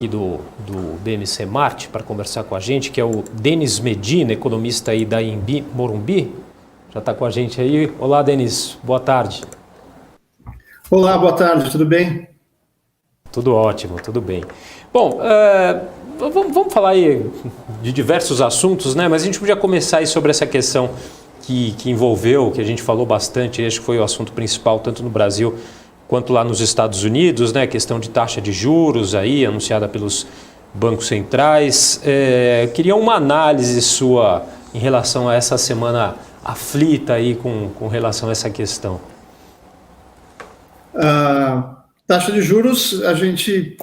do BMC Marte para conversar com a gente, que é o Denis Medina, economista aí da Inbi Morumbi. Já está com a gente aí. Olá, Denis. Boa tarde. Olá, boa tarde. Tudo bem? Tudo ótimo, tudo bem. Bom, vamos falar aí de diversos assuntos, né? Mas a gente podia começar aí sobre essa questão que envolveu, que a gente falou bastante, acho que foi o assunto principal tanto no Brasil quanto lá nos Estados Unidos, né? A questão de taxa de juros aí, anunciada pelos bancos centrais. Queria uma análise sua em relação a essa semana aflita aí com relação a essa questão. A taxa de juros, a gente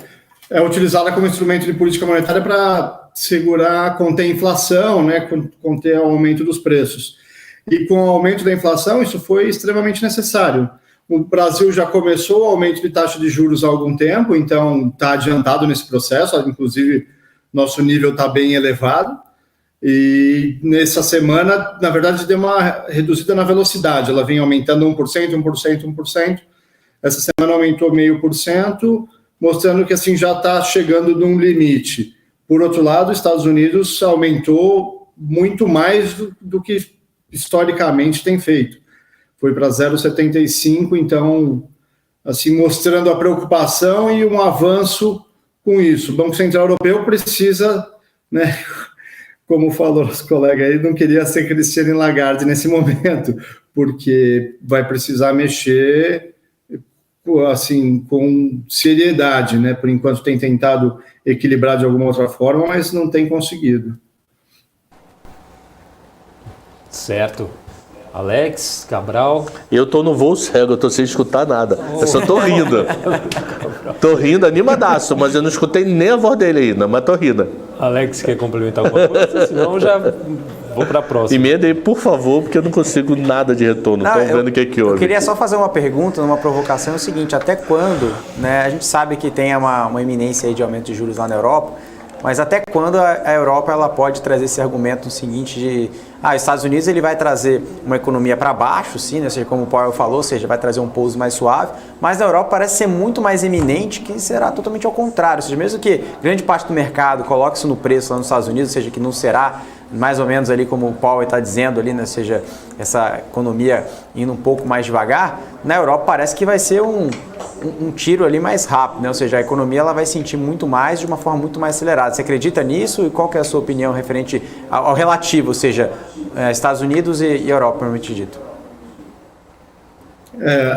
é utilizada como instrumento de política monetária para segurar, conter a inflação, né? Conter o aumento dos preços. E com o aumento da inflação, isso foi extremamente necessário. O Brasil já começou o aumento de taxa de juros há algum tempo, então está adiantado nesse processo, inclusive nosso nível está bem elevado. E nessa semana, na verdade, deu uma reduzida na velocidade, ela vem aumentando 1%, 1%, 1%. Essa semana aumentou 0,5%, mostrando que assim já está chegando num limite. Por outro lado, os Estados Unidos aumentou muito mais do que historicamente tem feito. Foi para 0,75, então, assim, mostrando a preocupação e um avanço com isso. O Banco Central Europeu precisa, né, como falou os colegas aí, não queria ser Christine Lagarde nesse momento, porque vai precisar mexer assim, com seriedade, né? Por enquanto tem tentado equilibrar de alguma outra forma, mas não tem conseguido. Certo. Alex, Cabral. Eu tô no voo cego, eu tô sem escutar nada. Eu só tô rindo. Tô rindo animadaço, mas eu não escutei nem a voz dele ainda, mas tô rindo. Alex, quer complementar alguma coisa? Senão eu já vou para a próxima. Emenda aí, por favor, porque eu não consigo nada de retorno. Tô vendo o que houve. Eu queria só fazer uma pergunta, uma provocação, é o seguinte: até quando, né, a gente sabe que tem uma iminência aí de aumento de juros lá na Europa, mas até quando a Europa ela pode trazer esse argumento seguinte de os Estados Unidos ele vai trazer uma economia para baixo, sim, né? Ou seja, como o Powell falou, ou seja, vai trazer um pouso mais suave, mas na Europa parece ser muito mais eminente que será totalmente ao contrário, ou seja, mesmo que grande parte do mercado coloque isso no preço lá nos Estados Unidos, ou seja, que não será mais ou menos ali como o Powell está dizendo ali, né? Ou seja, essa economia indo um pouco mais devagar, na Europa parece que vai ser um tiro ali mais rápido, né? Ou seja, a economia ela vai sentir muito mais de uma forma muito mais acelerada. Você acredita nisso? E qual que é a sua opinião referente ao relativo, ou seja, Estados Unidos e Europa, propriamente dito?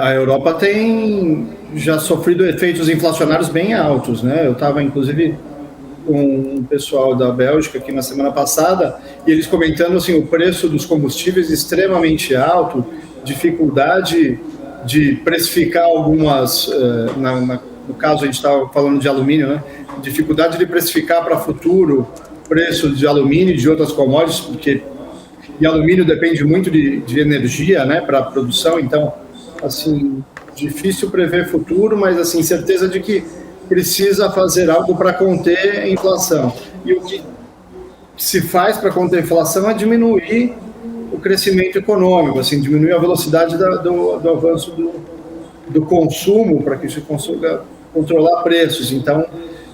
A Europa tem já sofrido efeitos inflacionários bem altos, né? Eu estava, inclusive, com o pessoal da Bélgica aqui na semana passada, e eles comentando assim, o preço dos combustíveis extremamente alto, dificuldade de precificar algumas, no caso a gente estava falando de alumínio, né? Dificuldade de precificar para futuro preço de alumínio e de outras commodities, porque e alumínio depende muito de energia, né, para a produção, então, assim, difícil prever futuro, mas assim, certeza de que precisa fazer algo para conter a inflação. E o que se faz para conter a inflação é diminuir o crescimento econômico, assim, diminuir a velocidade do avanço do consumo para que se consiga controlar preços. Então,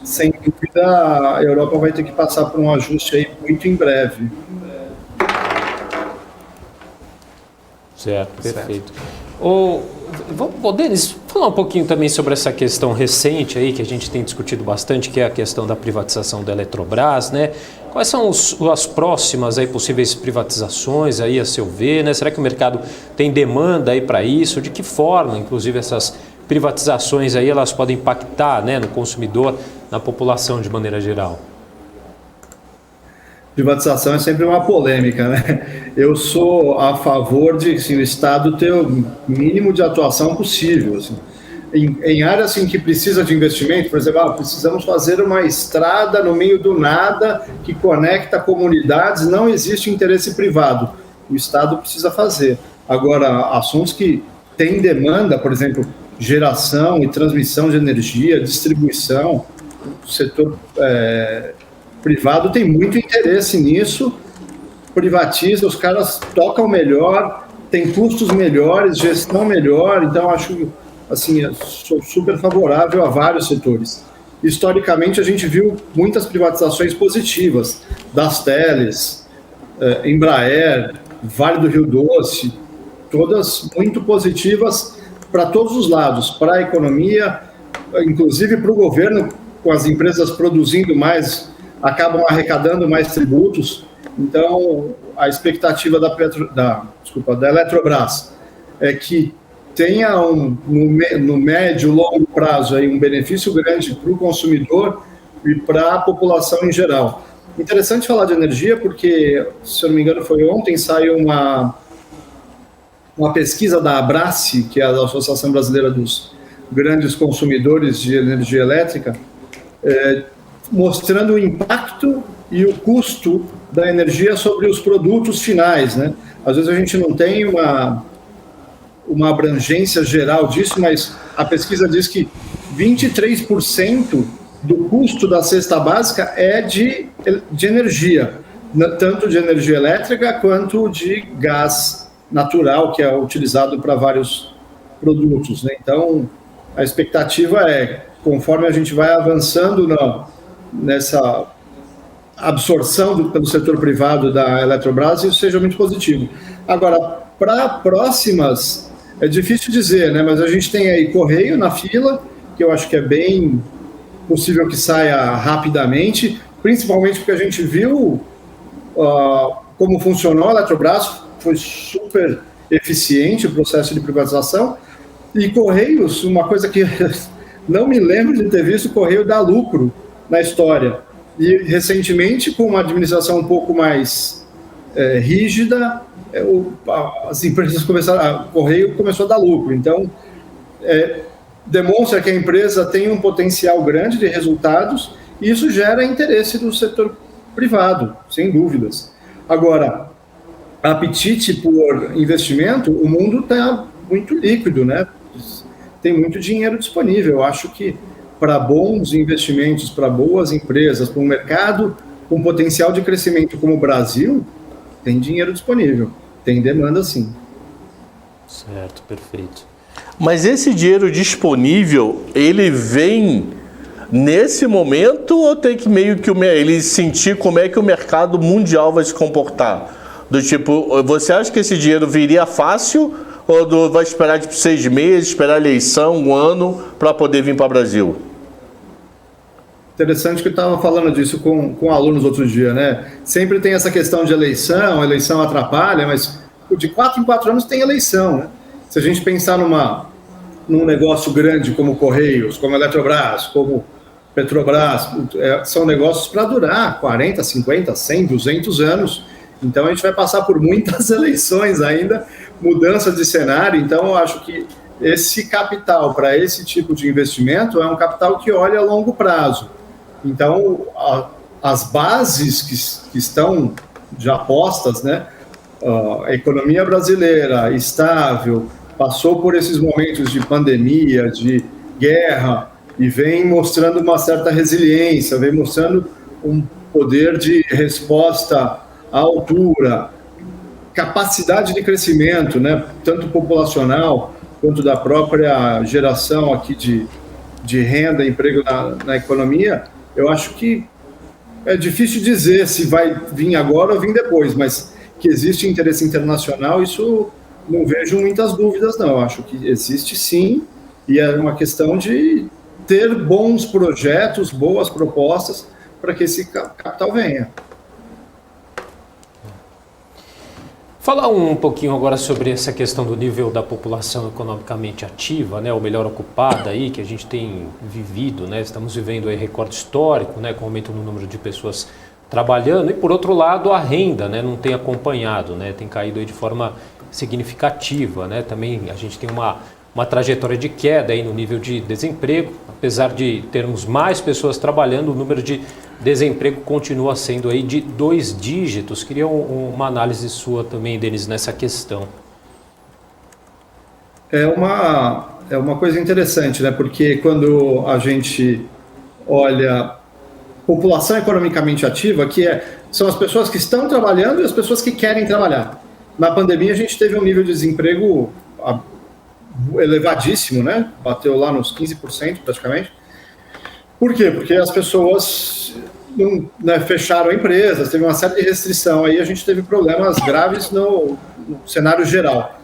sem dúvida, a Europa vai ter que passar por um ajuste aí muito em breve. Certo, perfeito. Denis, falar um pouquinho também sobre essa questão recente aí que a gente tem discutido bastante, que é a questão da privatização da Eletrobras, né? Quais são as próximas aí possíveis privatizações aí, a seu ver, né? Será que o mercado tem demanda aí para isso? De que forma, inclusive, essas privatizações aí elas podem impactar, né, no consumidor, na população de maneira geral? Privatização é sempre uma polêmica, né? Eu sou a favor de assim, o Estado ter o mínimo de atuação possível. Assim. Em áreas assim, que precisa de investimento, por exemplo, precisamos fazer uma estrada no meio do nada que conecta comunidades, não existe interesse privado. O Estado precisa fazer. Agora, assuntos que têm demanda, por exemplo, geração e transmissão de energia, distribuição, o setor privado tem muito interesse nisso, privatiza, os caras tocam melhor, tem custos melhores, gestão melhor, então acho, assim, eu sou super favorável a vários setores. historicamente, a gente viu muitas privatizações positivas, das Teles, Embraer, Vale do Rio Doce, todas muito positivas para todos os lados, para a economia, inclusive para o governo, com as empresas produzindo mais, acabam arrecadando mais tributos. Então, a expectativa da Eletrobras é que tenha no médio e longo prazo aí, um benefício grande para o consumidor e para a população em geral. Interessante falar de energia, porque, se eu não me engano, foi ontem, saiu uma pesquisa da Abrace, que é a Associação Brasileira dos Grandes Consumidores de Energia Elétrica, mostrando o impacto e o custo da energia sobre os produtos finais, né? Às vezes a gente não tem uma abrangência geral disso, mas a pesquisa diz que 23% do custo da cesta básica é de energia, tanto de energia elétrica quanto de gás natural, que é utilizado para vários produtos, né? Então, a expectativa é, conforme a gente vai avançando nessa absorção pelo setor privado da Eletrobras, isso seja muito positivo. Agora, para próximas, é difícil dizer, né? Mas a gente tem aí Correio na fila, que eu acho que é bem possível que saia rapidamente, principalmente porque a gente viu como funcionou a Eletrobras, foi super eficiente o processo de privatização. E Correios, uma coisa que não me lembro de ter visto, Correio dar lucro na história. E recentemente, com uma administração um pouco mais rígida, as empresas começaram, o Correio começou a dar lucro. Então, demonstra que a empresa tem um potencial grande de resultados e isso gera interesse do setor privado, sem dúvidas. Agora, apetite por investimento, o mundo está muito líquido, né? Tem muito dinheiro disponível. Eu acho que para bons investimentos, para boas empresas, para um mercado com potencial de crescimento como o Brasil, tem dinheiro disponível, tem demanda sim. Certo, perfeito. Mas esse dinheiro disponível, ele vem nesse momento ou tem que meio que ele sentir como é que o mercado mundial vai se comportar? Do tipo, você acha que esse dinheiro viria fácil ou vai esperar tipo 6 meses, esperar a eleição, 1 ano, para poder vir para o Brasil? Interessante que eu estava falando disso com alunos outro dia, né? Sempre tem essa questão de eleição, a eleição atrapalha, mas de 4 em 4 anos tem eleição, né? Se a gente pensar num negócio grande como Correios, como Eletrobras, como Petrobras, são negócios para durar 40, 50, 100, 200 anos. Então a gente vai passar por muitas eleições ainda, mudanças de cenário. Então eu acho que esse capital para esse tipo de investimento é um capital que olha a longo prazo. Então as bases que estão já postas, né? A economia brasileira estável, passou por esses momentos de pandemia, de guerra, e vem mostrando uma certa resiliência, vem mostrando um poder de resposta à altura, capacidade de crescimento, né, tanto populacional quanto da própria geração aqui de renda, emprego na economia. Eu acho que é difícil dizer se vai vir agora ou vir depois, mas que existe interesse internacional, isso não vejo muitas dúvidas, não. Eu acho que existe sim, e é uma questão de ter bons projetos, boas propostas para que esse capital venha. Falar um pouquinho agora sobre essa questão do nível da população economicamente ativa, né, ou melhor ocupada aí, que a gente tem vivido, né, estamos vivendo aí recorde histórico, né, com aumento no número de pessoas trabalhando, e por outro lado a renda, né, não tem acompanhado, né, tem caído aí de forma significativa, né, também a gente tem uma trajetória de queda aí no nível de desemprego, apesar de termos mais pessoas trabalhando, o número de desemprego continua sendo aí de 2 dígitos. Queria uma análise sua também, Denis, nessa questão. É uma coisa interessante, né? Porque quando a gente olha população economicamente ativa, são as pessoas que estão trabalhando e as pessoas que querem trabalhar. Na pandemia a gente teve um nível de desemprego elevadíssimo, né? Bateu lá nos 15% praticamente. Por quê? Porque as pessoas não, né, fecharam empresas, teve uma série de restrição, aí a gente teve problemas graves no cenário geral.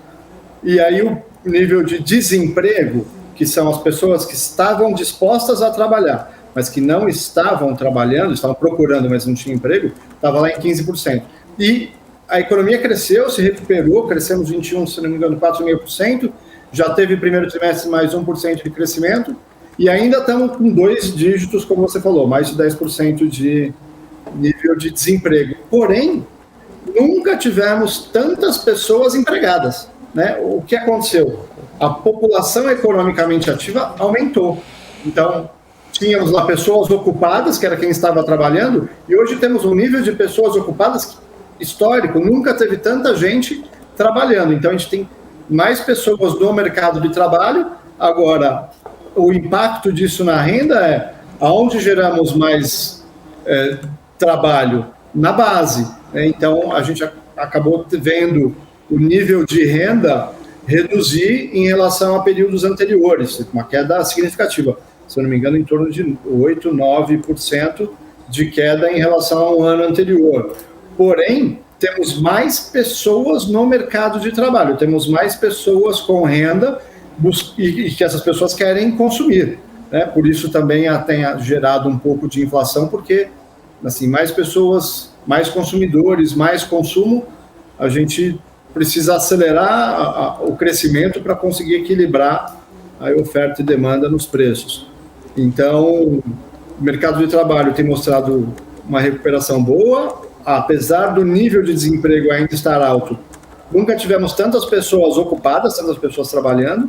E aí o nível de desemprego, que são as pessoas que estavam dispostas a trabalhar, mas que não estavam trabalhando, estavam procurando, mas não tinham emprego, estava lá em 15%. E a economia cresceu, se recuperou, crescemos 21%, se não me engano, 4,5%, já teve primeiro trimestre mais 1% de crescimento, e ainda estamos com 2 dígitos, como você falou, mais de 10% de nível de desemprego. Porém, nunca tivemos tantas pessoas empregadas, né? O que aconteceu? A população economicamente ativa aumentou. Então, tínhamos lá pessoas ocupadas, que era quem estava trabalhando, e hoje temos um nível de pessoas ocupadas histórico, nunca teve tanta gente trabalhando. Então, a gente tem mais pessoas no mercado de trabalho. Agora, o impacto disso na renda é aonde geramos mais trabalho? Na base. Né? Então, a gente acabou vendo o nível de renda reduzir em relação a períodos anteriores, uma queda significativa. Se eu não me engano, em torno de 8%, 9% de queda em relação ao ano anterior. Porém, temos mais pessoas no mercado de trabalho, temos mais pessoas com renda e que essas pessoas querem consumir. Né? Por isso também tem gerado um pouco de inflação, porque assim, mais pessoas, mais consumidores, mais consumo, a gente precisa acelerar o crescimento para conseguir equilibrar a oferta e demanda nos preços. Então, o mercado de trabalho tem mostrado uma recuperação boa, apesar do nível de desemprego ainda estar alto. Nunca tivemos tantas pessoas ocupadas, tantas pessoas trabalhando,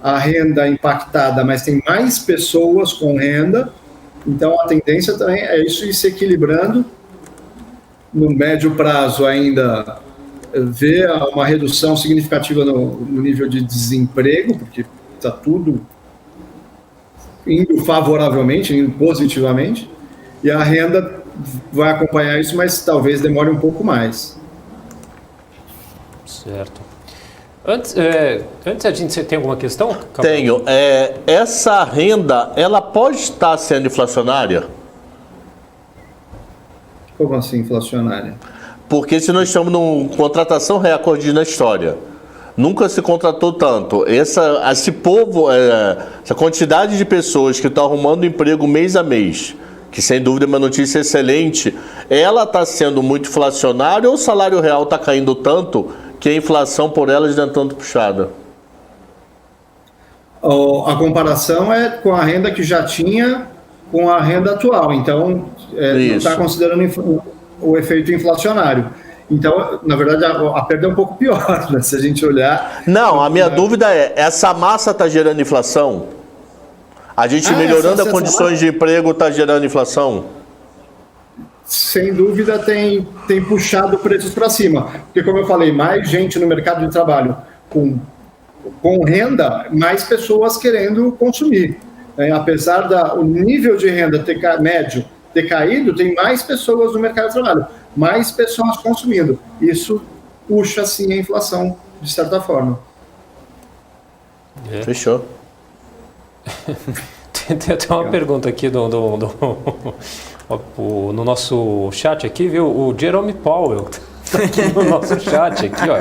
a renda impactada, mas tem mais pessoas com renda, então a tendência também é isso ir se equilibrando. No médio prazo ainda ver uma redução significativa no nível de desemprego, porque está tudo indo favoravelmente, indo positivamente, e a renda vai acompanhar isso, mas talvez demore um pouco mais. Certo. Antes a gente, você tem alguma questão? Tenho. Essa renda, ela pode estar sendo inflacionária? Como assim inflacionária? Porque se nós estamos numa contratação recorde na história, nunca se contratou tanto. Esse povo, essa quantidade de pessoas que estão arrumando emprego mês a mês, que sem dúvida é uma notícia excelente, ela está sendo muito inflacionária ou o salário real está caindo tanto que a inflação por elas não é tanto puxada? A comparação é com a renda que já tinha com a renda atual. Então, não está considerando o efeito inflacionário. Então, na verdade, a perda é um pouco pior, né? Se a gente olhar... Não, a minha dúvida é, essa massa está gerando inflação? A gente melhorando as condições de emprego está gerando inflação? Sem dúvida tem puxado preços para cima. Porque, como eu falei, mais gente no mercado de trabalho com renda, mais pessoas querendo consumir. Apesar do nível de renda médio ter caído, tem mais pessoas no mercado de trabalho, mais pessoas consumindo. Isso puxa, sim, a inflação, de certa forma. Fechou. Tem até uma pergunta aqui no nosso chat aqui, viu? O Jerome Powell está aqui no nosso chat aqui, ó.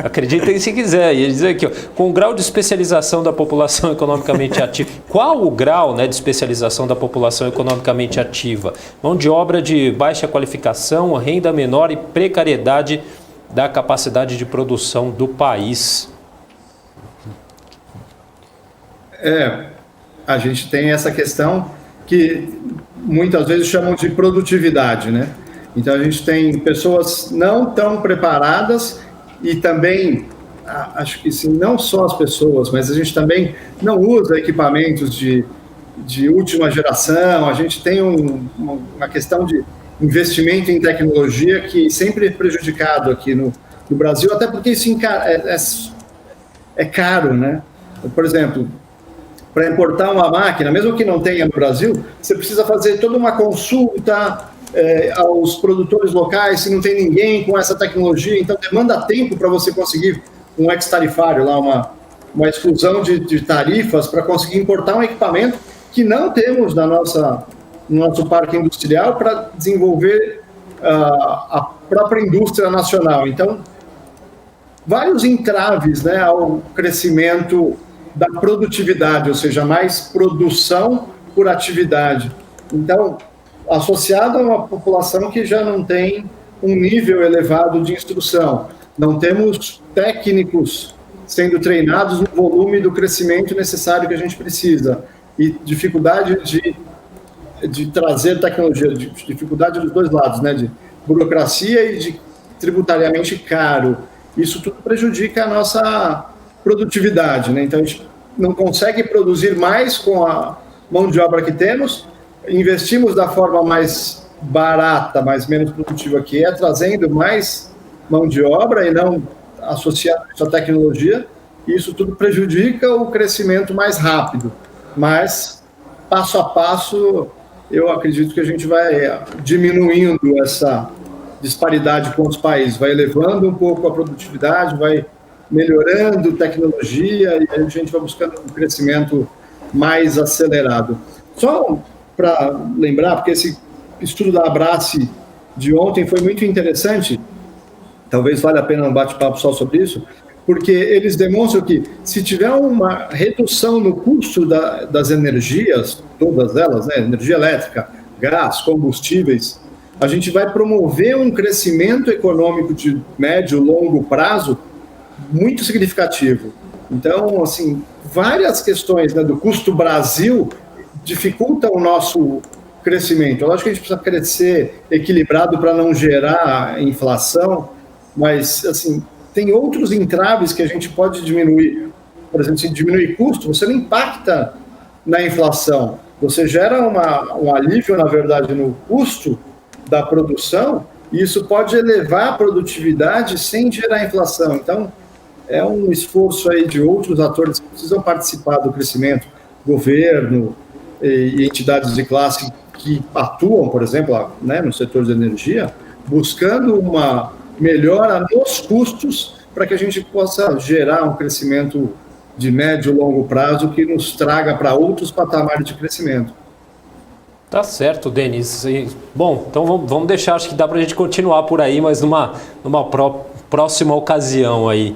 Acreditem se quiser. E ele diz aqui, ó, com o grau de especialização da população economicamente ativa. Qual o grau, né, de especialização da população economicamente ativa? Mão de obra de baixa qualificação, renda menor e precariedade da capacidade de produção do país. A gente tem essa questão que muitas vezes chamam de produtividade, né? Então, a gente tem pessoas não tão preparadas e também, acho que sim, não só as pessoas, mas a gente também não usa equipamentos de última geração, a gente tem uma questão de investimento em tecnologia que sempre é prejudicado aqui no Brasil, até porque isso é caro, né? Por exemplo, para importar uma máquina, mesmo que não tenha no Brasil, você precisa fazer toda uma consulta aos produtores locais, se não tem ninguém com essa tecnologia, então demanda tempo para você conseguir um ex-tarifário, lá uma exclusão de tarifas para conseguir importar um equipamento que não temos no nosso parque industrial para desenvolver a própria indústria nacional. Então, vários entraves, né, ao crescimento da produtividade, ou seja, mais produção por atividade. Então, associado a uma população que já não tem um nível elevado de instrução, não temos técnicos sendo treinados no volume do crescimento necessário que a gente precisa, e dificuldade de trazer tecnologia, dificuldade dos dois lados, né, de burocracia e de tributariamente caro. Isso tudo prejudica a nossa produtividade, né? Então a gente não consegue produzir mais com a mão de obra que temos, investimos da forma mais barata, mas menos produtiva que é, trazendo mais mão de obra e não associando isso à tecnologia, e isso tudo prejudica o crescimento mais rápido. Mas, passo a passo, eu acredito que a gente vai diminuindo essa disparidade com os países, vai elevando um pouco a produtividade, vai melhorando tecnologia e a gente vai buscando um crescimento mais acelerado. Só para lembrar, porque esse estudo da Abrace de ontem foi muito interessante, talvez valha a pena um bate-papo só sobre isso, porque eles demonstram que se tiver uma redução no custo das energias, todas elas, né, energia elétrica, gás, combustíveis, a gente vai promover um crescimento econômico de médio e longo prazo muito significativo. Então, assim, várias questões, né, do custo Brasil dificultam o nosso crescimento. Lógico que a gente precisa crescer equilibrado para não gerar inflação, mas, assim, tem outros entraves que a gente pode diminuir. Por exemplo, se diminuir custo, você não impacta na inflação. Você gera um alívio, na verdade, no custo da produção, e isso pode elevar a produtividade sem gerar inflação. Então, é um esforço aí de outros atores que precisam participar do crescimento, governo e entidades de classe que atuam, por exemplo, né, no setor de energia, buscando uma melhora nos custos para que a gente possa gerar um crescimento de médio e longo prazo que nos traga para outros patamares de crescimento. Tá certo, Denis. Bom, então vamos deixar, acho que dá para a gente continuar por aí, mas numa próxima ocasião aí.